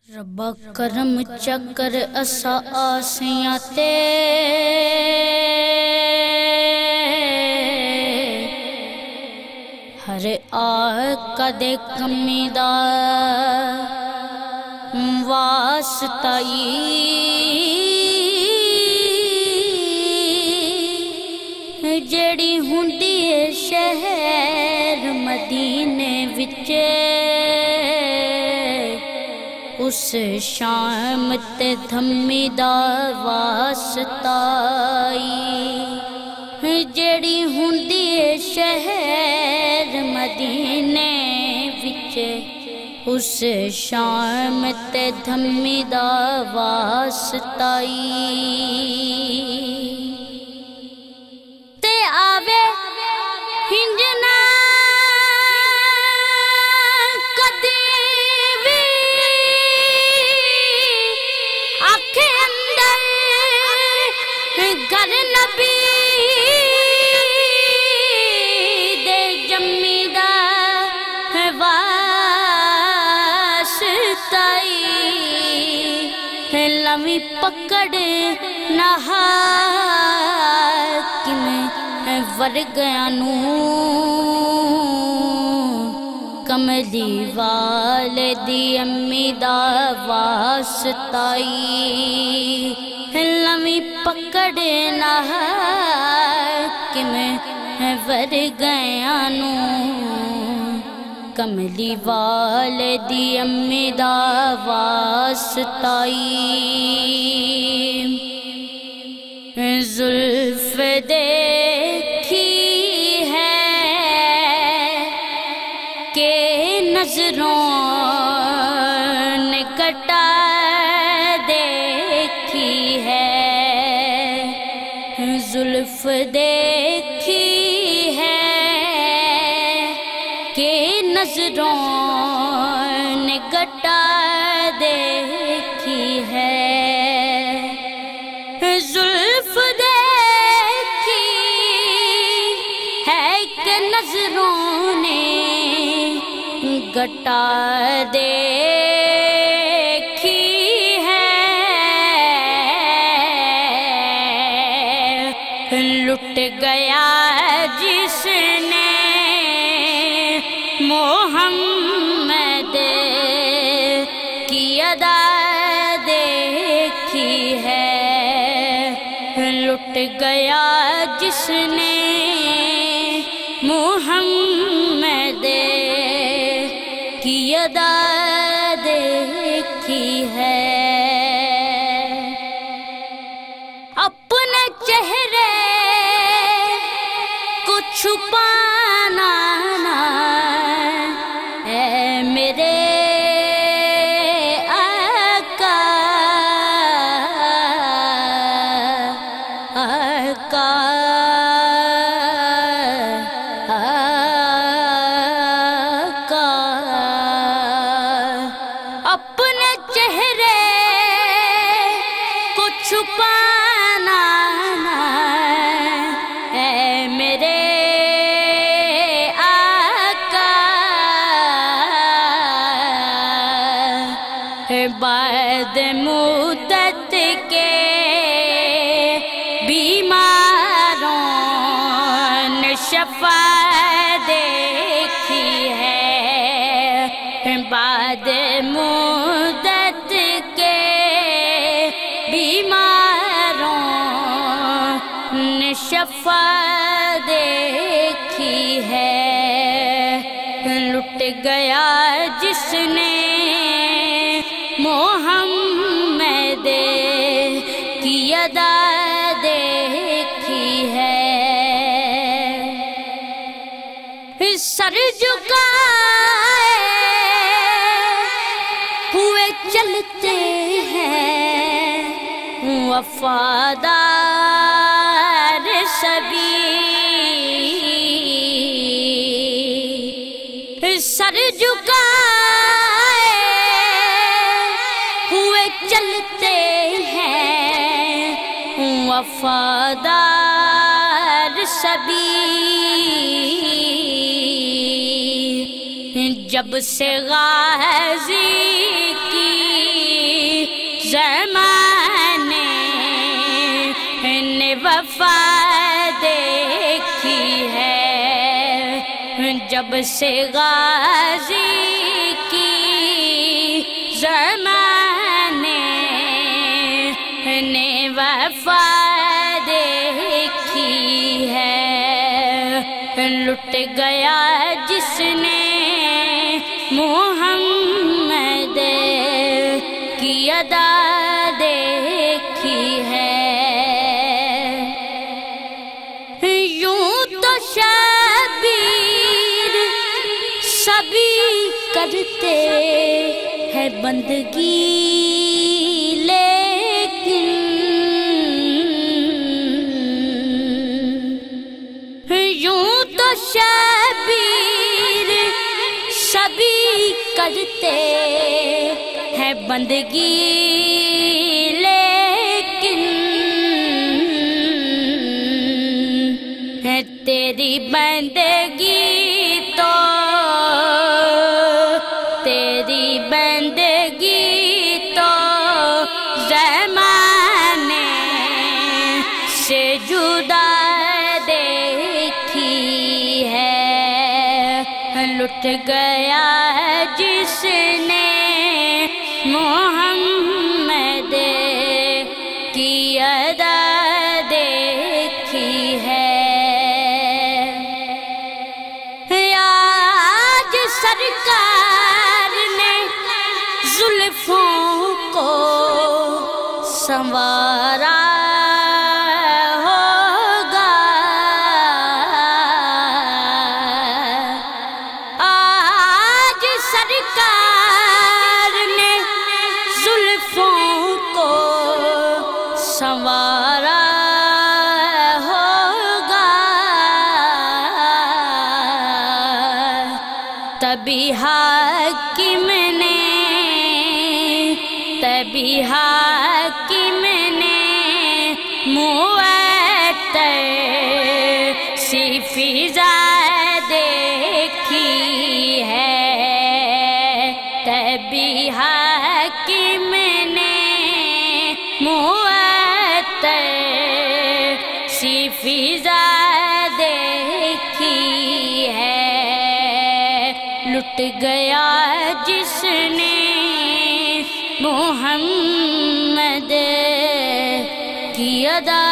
ربا کرم چکر اسا آسیاں تے ہر آقا دے کمی دا واسطائی جڑی ہوندی ہے شہر مدینے وچ اس شام تے دھمی دا واسطائی جڑی ہوندی ہے شہر مدینے وچ اس شام تے دھمی دا واسطائی تے آوے ہنجنا گر نبی دے جمی دا واسطائی لمی پکڑ نہاکم ورگیاں کملی والدی امی دا واسطائی لمی پکڑ نہاکم ورگیاں کملی والدی امی دا واسطائی زلف دیکھی ہے کہ نظروں نے کٹا دیکھی ہے زلف دیکھی ہے کہ نظروں نے کٹا دیکھی ہے زلف دیکھی ہے کہ نظروں نے گٹا دیکھی ہے لٹ گیا جس نے محمد کی ادا دیکھی ہے لٹ گیا جس نے محمد کی ادا دیکھی ہے اپنے چہرے کو چھپانا نہ اے میرے آقا آقا آقا اپنے چہرے کو چھپانا نہ اے میرے بعد مدت کے بیماروں نے شفا دیکھی ہے بعد مدت کے بیماروں نے شفا دیکھی ہے لٹ گیا جس نے محمد کی ادا دیکھی ہے سر جھکائے ہوئے چلتے ہیں وفادار سبھی سر جھکائے ہوئے چلتے ہیں وفادار سبھی جب سے غازی کی زمانے نے وفا دیکھی ہے، جب سے غازی کی زمانے نے وفا دیکھی ہے، لٹ گیا جس نے محمد کی ادا دیکھی ہے۔ یوں تو شبیر سبھی کرتے ہیں بندگی، لیکن یوں تو شبیر سبھی کرتے ہیں بندگی، لیکن ہے تیری بندگی تو تیری بندگی تو زمانے سے جدا دیکھی ہے، لٹ گیا جس نے محمد کی ادا دیکھی ہے۔ آج سرکار نے زلفوں کو سنوارا ہوگا، آج سرکار نے زلفوں کو سنوارا ہوگا، تبھی حاکم نے معطر سی فضا دیکھی ہے، تبھی حاکم نے معطر سی فضا دیکھی ہے، لٹ گیا جس نے محمد کی ادا